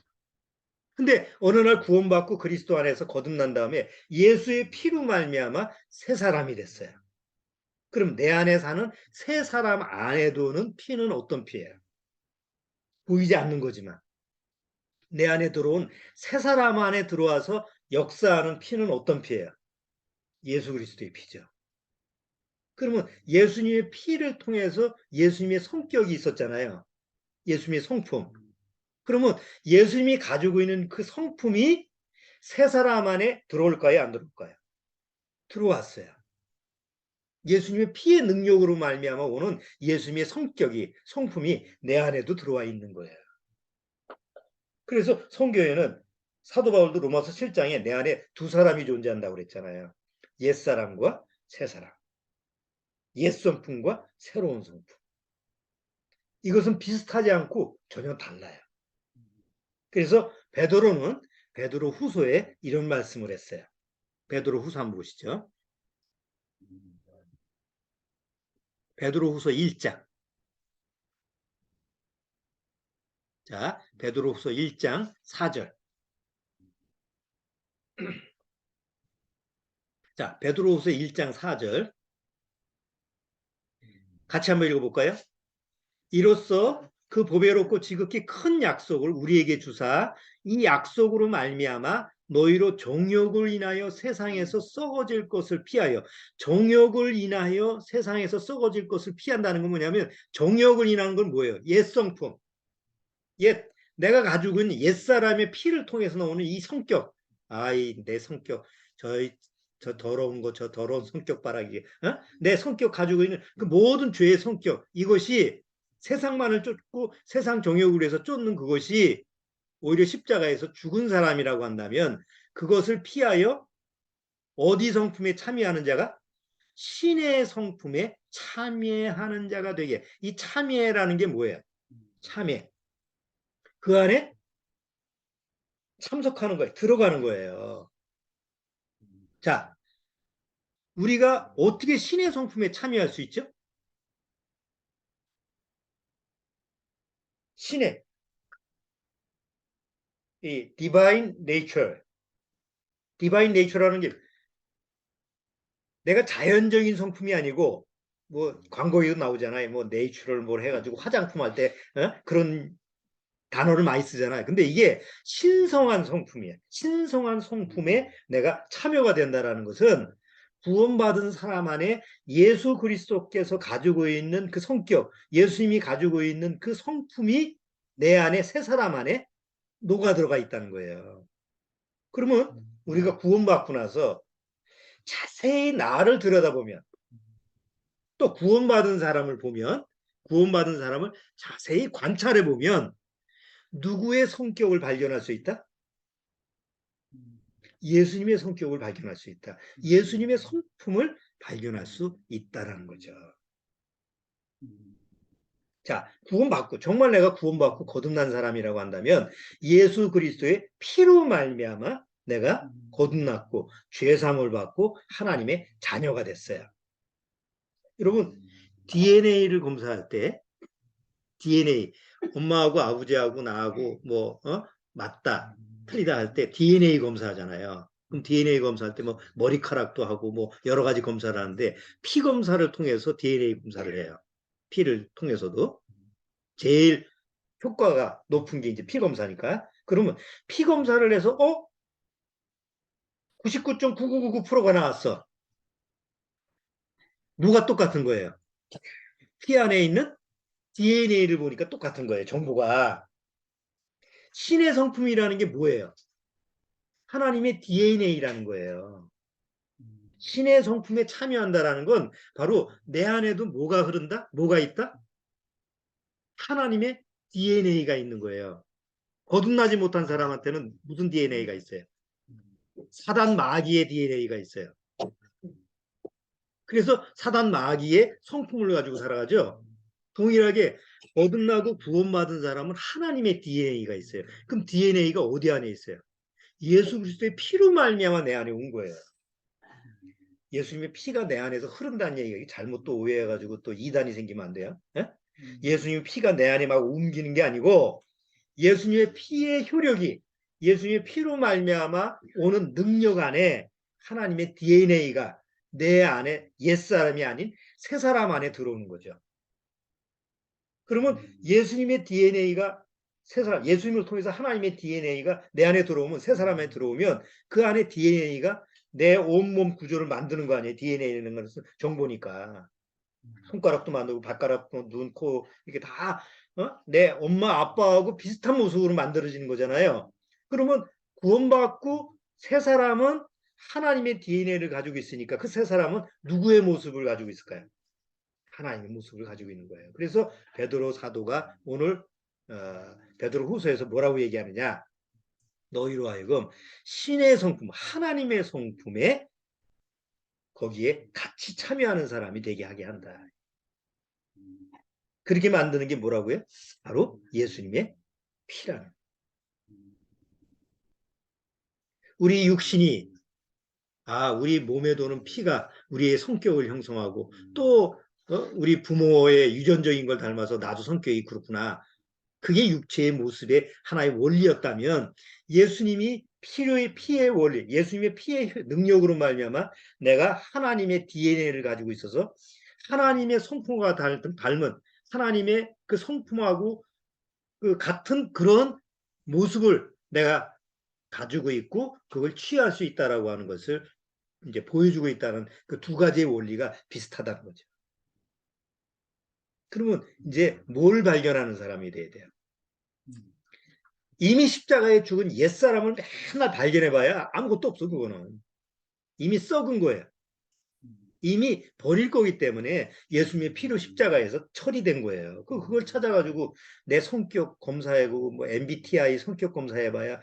근데 어느 날 구원받고 그리스도 안에서 거듭난 다음에 예수의 피로 말미암아 새 사람이 됐어요. 그럼 내 안에 사는 새 사람 안에 도는 피는 어떤 피예요? 보이지 않는 거지만 내 안에 들어온 새 사람 안에 들어와서 역사하는 피는 어떤 피예요? 예수 그리스도의 피죠. 그러면 예수님의 피를 통해서 예수님의 성격이 있었잖아요. 예수님의 성품. 그러면 예수님이 가지고 있는 그 성품이 새 사람 안에 들어올까요? 안 들어올까요? 들어왔어요. 예수님의 피의 능력으로 말미암아 오는 예수님의 성격이 성품이 내 안에도 들어와 있는 거예요. 그래서 성경에는 사도 바울도 로마서 7장에 내 안에 두 사람이 존재한다고 그랬잖아요. 옛사람과 새사람. 옛 성품과 새로운 성품. 이것은 비슷하지 않고 전혀 달라요. 그래서 베드로 후서에 이런 말씀을 했어요. 베드로 후서 한번 보시죠. 베드로 후서 1장. 자, 베드로 후서 1장 4절. 자, 베드로 후서 1장 4절. 같이 한번 읽어볼까요? 이로써 그 보배롭고 지극히 큰 약속을 우리에게 주사 이 약속으로 말미암아 너희로 정욕을 인하여 세상에서 썩어질 것을 피하여 정욕을 인하여 세상에서 썩어질 것을 피한다는 건 뭐냐면 정욕을 인하는 건 뭐예요? 옛성품. 내가 가지고 있는 옛사람의 피를 통해서 나오는 이 성격. 내 성격. 저 더러운 거, 저 더러운 성격 바라기. 내 성격 가지고 있는 그 모든 죄의 성격. 이것이 세상만을 쫓고 세상 정욕을 위해서 쫓는 그것이 오히려 십자가에서 죽은 사람이라고 한다면 그것을 피하여 어디 성품에 참여하는 자가? 신의 성품에 참여하는 자가 되게. 이 참여라는 게 뭐예요? 참여. 그 안에 참석하는 거예요. 들어가는 거예요. 자, 우리가 어떻게 신의 성품에 참여할 수 있죠? 신의 이 디바인 네이처라는 게 내가 자연적인 성품이 아니고 뭐 광고에도 나오잖아요. 뭐 네이처럴 뭘 해가지고 화장품 할 때 그런 단어를 많이 쓰잖아요. 근데 이게 신성한 성품이에요. 신성한 성품에 내가 참여가 된다라는 것은 구원받은 사람 안에 예수 그리스도께서 가지고 있는 그 성격, 예수님이 가지고 있는 그 성품이 내 안에 새 사람 안에 녹아 들어가 있다는 거예요. 그러면 우리가 구원받고 나서 자세히 나를 들여다보면 또 구원받은 사람을 자세히 관찰해 보면 누구의 성격을 발견할 수 있다? 예수님의 성격을 발견할 수 있다. 예수님의 성품을 발견할 수 있다라는 거죠. 자, 구원받고 정말 내가 구원받고 거듭난 사람이라고 한다면 예수 그리스도의 피로 말미암아 내가 거듭났고 죄사함을 받고 하나님의 자녀가 됐어요. 여러분 DNA를 검사할 때 DNA 엄마하고 아버지하고 나하고 뭐 맞다 틀리다 할 때 DNA 검사하잖아요. 그럼 DNA 검사할 때 뭐 머리카락도 하고 뭐 여러 가지 검사를 하는데 피 검사를 통해서 DNA 검사를 해요. 피를 통해서도 제일 효과가 높은 게 이제 피 검사니까. 그러면 피 검사를 해서 99.9999%가 나왔어. 누가 똑같은 거예요? 피 안에 있는 DNA를 보니까 똑같은 거예요. 정보가. 신의 성품이라는 게 뭐예요? 하나님의 DNA라는 거예요. 신의 성품에 참여한다라는 건 바로 내 안에도 뭐가 흐른다? 뭐가 있다? 하나님의 DNA가 있는 거예요. 거듭나지 못한 사람한테는 무슨 DNA가 있어요? 사단 마귀의 DNA가 있어요. 그래서 사단 마귀의 성품을 가지고 살아가죠. 동일하게 거듭나고 구원받은 사람은 하나님의 DNA가 있어요. 그럼 DNA가 어디 안에 있어요? 예수 그리스도의 피로 말미암아 내 안에 온 거예요. 예수님의 피가 내 안에서 흐른다는 얘기가 잘못 또 오해해가지고 또 이단이 생기면 안 돼요. 예? 예수님의 피가 내 안에 막 옮기는 게 아니고 예수님의 피의 효력이 예수님의 피로 말미암아 오는 능력 안에 하나님의 DNA가 내 안에 옛사람이 아닌 새 사람 안에 들어오는 거죠. 그러면 예수님의 DNA가 새 사람, 예수님을 통해서 하나님의 DNA가 내 안에 들어오면 새 사람 안에 들어오면 그 안에 DNA가 내 온몸 구조를 만드는 거 아니에요. DNA라는 것은 정보니까. 손가락도 만들고 발가락도 눈, 코 이렇게 다 내 엄마 아빠하고 비슷한 모습으로 만들어지는 거잖아요. 그러면 구원받고 새 사람은 하나님의 DNA를 가지고 있으니까 그 새 사람은 누구의 모습을 가지고 있을까요? 하나님의 모습을 가지고 있는 거예요. 그래서 베드로 사도가 오늘 베드로 후서에서 뭐라고 얘기하느냐? 너희로 하여금 신의 성품, 하나님의 성품에 거기에 같이 참여하는 사람이 되게 하게 한다. 그렇게 만드는 게 뭐라고요? 바로 예수님의 피라는. 우리 육신이 우리 몸에 도는 피가 우리의 성격을 형성하고 또 우리 부모의 유전적인 걸 닮아서 나도 성격이 그렇구나. 그게 육체의 모습의 하나의 원리였다면 예수님이 피의 원리, 예수님의 피의 능력으로 말미암아 내가 하나님의 DNA를 가지고 있어서 하나님의 성품과 닮은 하나님의 그 성품하고 그 같은 그런 모습을 내가 가지고 있고 그걸 취할 수 있다라고 하는 것을 이제 보여주고 있다는 그 두 가지의 원리가 비슷하다는 거죠. 그러면 이제 뭘 발견하는 사람이 돼야 돼요? 이미 십자가에 죽은 옛사람을 맨날 발견해봐야 아무것도 없어. 그거는 이미 썩은 거예요. 이미 버릴 거기 때문에 예수님의 피로 십자가에서 처리된 거예요. 그걸 찾아가지고 내 성격 검사하고 뭐 MBTI 성격 검사해봐야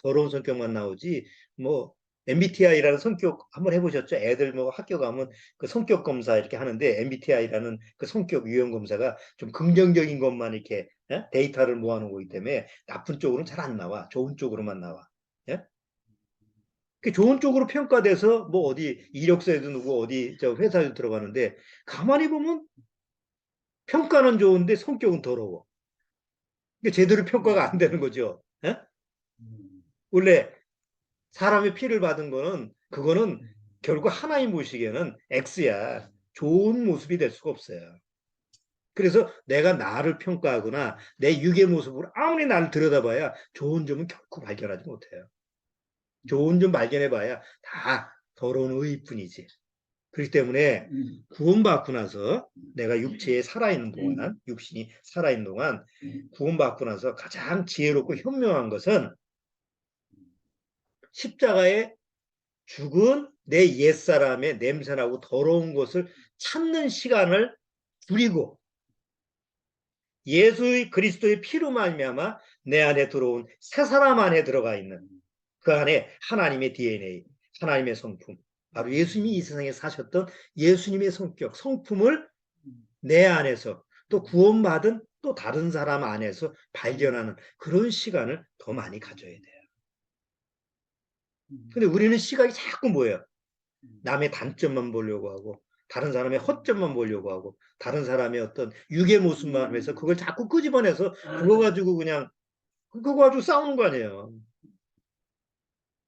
더러운 성격만 나오지. 뭐 MBTI라는 성격 한번 해보셨죠? 애들 뭐 학교 가면 그 성격 검사 이렇게 하는데 MBTI라는 그 성격 유형 검사가 좀 긍정적인 것만 이렇게 데이터를 모아놓은 거기 때문에 나쁜 쪽으로는 잘 안 나와. 좋은 쪽으로만 나와. 예? 그 좋은 쪽으로 평가돼서 뭐 어디 이력서에도 누구 어디 저 회사에 들어가는데 가만히 보면 평가는 좋은데 성격은 더러워. 그러니까 제대로 평가가 안 되는 거죠. 예? 원래 사람의 피를 받은 거는 그거는 결국 하나님 보시기에는 X야. 좋은 모습이 될 수가 없어요. 그래서 내가 나를 평가하거나 내 육의 모습으로 아무리 나를 들여다봐야 좋은 점은 결코 발견하지 못해요. 좋은 점 발견해봐야 다 더러운 의뿐이지. 그렇기 때문에 구원받고 나서 내가 육체에 살아있는 동안, 육신이 살아있는 동안 구원받고 나서 가장 지혜롭고 현명한 것은 십자가에 죽은 내 옛사람의 냄새나고 더러운 것을 찾는 시간을 줄이고 예수의 그리스도의 피로 말미암아 내 안에 들어온 새 사람 안에 들어가 있는 그 안에 하나님의 DNA, 하나님의 성품, 바로 예수님이 이 세상에 사셨던 예수님의 성격, 성품을 내 안에서 또 구원받은 또 다른 사람 안에서 발견하는 그런 시간을 더 많이 가져야 돼요. 근데 우리는 시각이 자꾸 뭐예요? 남의 단점만 보려고 하고 다른 사람의 허점만 보려고 하고 다른 사람의 어떤 육의 모습만 해서 그걸 자꾸 끄집어내서 그거 가지고 그냥 그거 가지고 싸우는 거 아니에요.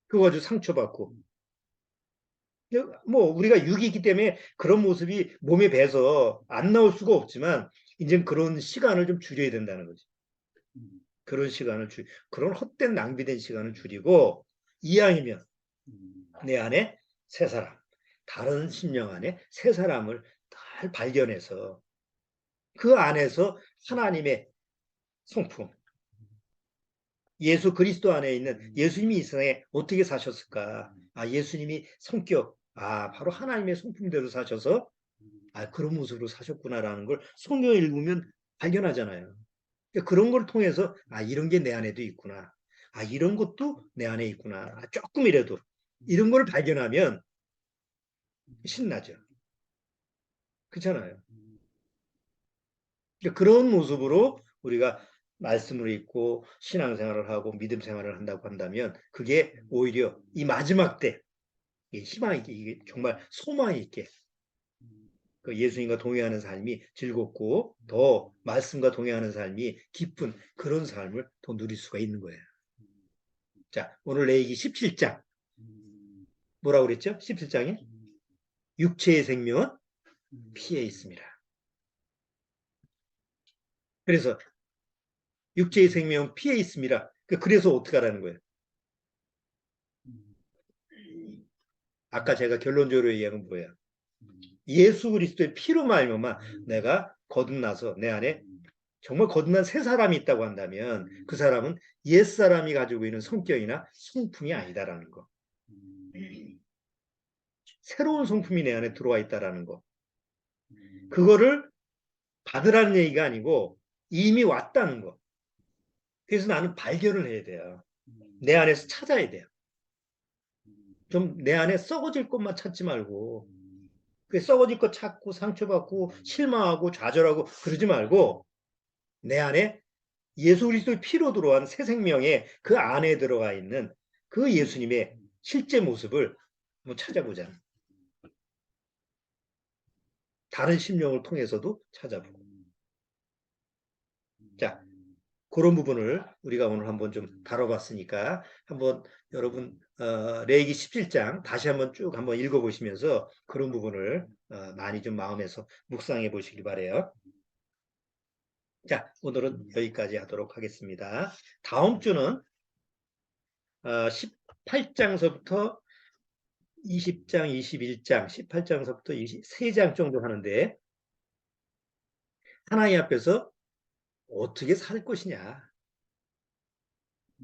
그거 가지고 상처받고. 뭐 우리가 육이기 때문에 그런 모습이 몸에 배서 안 나올 수가 없지만 이제 그런 시간을 좀 줄여야 된다는 거지. 그런 시간을 그런 헛된 낭비된 시간을 줄이고 이왕이면 내 안에 새 사람, 다른 심령 안에 새 사람을 잘 발견해서 그 안에서 하나님의 성품, 예수 그리스도 안에 있는 예수님이 이 세상에 어떻게 사셨을까? 아, 예수님이 성격, 아, 바로 하나님의 성품대로 사셔서 아, 그런 모습으로 사셨구나라는 걸 성경을 읽으면 발견하잖아요. 그러니까 그런 걸 통해서 아, 이런 게 내 안에도 있구나. 아, 이런 것도 내 안에 있구나. 아, 조금이라도 이런 걸 발견하면 신나죠. 그렇잖아요. 그러니까 그런 모습으로 우리가 말씀을 읽고 신앙생활을 하고 믿음 생활을 한다고 한다면 그게 오히려 이 마지막 때 희망이 있게 이게 정말 소망이 있게 그 예수님과 동행하는 삶이 즐겁고 더 말씀과 동행하는 삶이 기쁜 그런 삶을 더 누릴 수가 있는 거예요. 자, 오늘 레위기 17장 뭐라고 그랬죠? 17장에 육체의 생명은 피에 있습니다. 그래서 육체의 생명은 피에 있습니다. 그래서 어떻게 하라는 거예요? 아까 제가 결론적으로 얘기한 건 뭐예요? 예수 그리스도의 피로 말미암아 내가 거듭나서 내 안에 정말 거듭난 새 사람이 있다고 한다면 그 사람은 옛 사람이 가지고 있는 성격이나 성품이 아니다라는 거. 새로운 성품이 내 안에 들어와 있다라는 거. 그거를 받으라는 얘기가 아니고 이미 왔다는 거. 그래서 나는 발견을 해야 돼요. 내 안에서 찾아야 돼요. 좀 내 안에 썩어질 것만 찾지 말고 그 썩어질 것 찾고 상처받고 실망하고 좌절하고 그러지 말고 내 안에 예수 그리스도의 피로 들어간 새 생명의 그 안에 들어가 있는 그 예수님의 실제 모습을 한번 찾아보자. 다른 심령을 통해서도 찾아보고. 자, 그런 부분을 우리가 오늘 한번 좀 다뤄봤으니까 한번 여러분 레위기 17장 다시 한번 쭉 한번 읽어보시면서 그런 부분을 많이 좀 마음에서 묵상해 보시기 바래요. 자, 오늘은 여기까지 하도록 하겠습니다. 다음 주는 18장서부터 20장, 21장, 18장서부터 23장 정도 하는데 하나님 앞에서 어떻게 살 것이냐.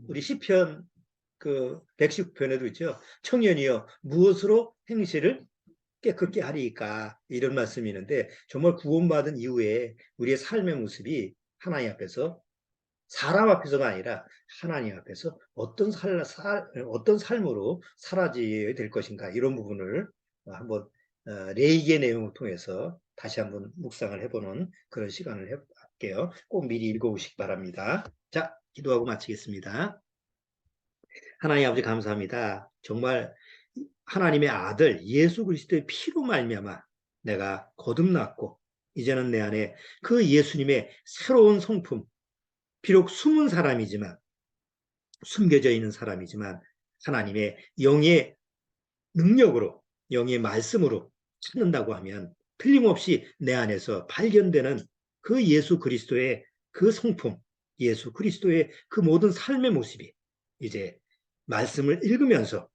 우리 시편 그 119편에도 있죠. 청년이여 무엇으로 행실을 깨끗게 하리까 이런 말씀이 있는데 정말 구원받은 이후에 우리의 삶의 모습이 하나님 앞에서 사람 앞에서가 아니라 하나님 앞에서 어떤 삶으로 살아져야 될 것인가 이런 부분을 한번 레이기의 내용을 통해서 다시 한번 묵상을 해보는 그런 시간을 할게요. 꼭 미리 읽어보시기 바랍니다. 자, 기도하고 마치겠습니다. 하나님 아버지 감사합니다. 정말 하나님의 아들 예수 그리스도의 피로 말미암아 내가 거듭났고 이제는 내 안에 그 예수님의 새로운 성품 비록 숨은 사람이지만 숨겨져 있는 사람이지만 하나님의 영의 능력으로 영의 말씀으로 찾는다고 하면 틀림없이 내 안에서 발견되는 그 예수 그리스도의 그 성품, 예수 그리스도의 그 모든 삶의 모습이 이제 말씀을 읽으면서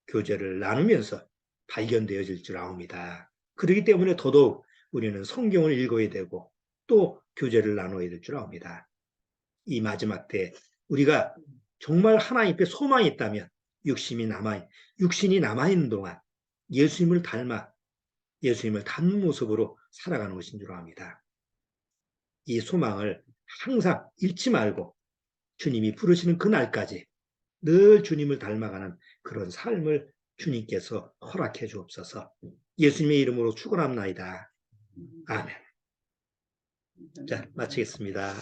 교제를 나누면서 발견되어질 줄 아옵니다. 그렇기 때문에 더더욱 우리는 성경을 읽어야 되고 또 교제를 나눠야 될 줄 아옵니다. 이 마지막 때 우리가 정말 하나님 앞에 소망이 있다면 육신이 남아있는 동안 예수님을 닮아 예수님을 닮는 모습으로 살아가는 것인 줄 압니다. 이 소망을 항상 잃지 말고 주님이 부르시는 그날까지 늘 주님을 닮아가는 그런 삶을 주님께서 허락해 주옵소서. 예수님의 이름으로 축원합나이다. 아멘. 자, 마치겠습니다.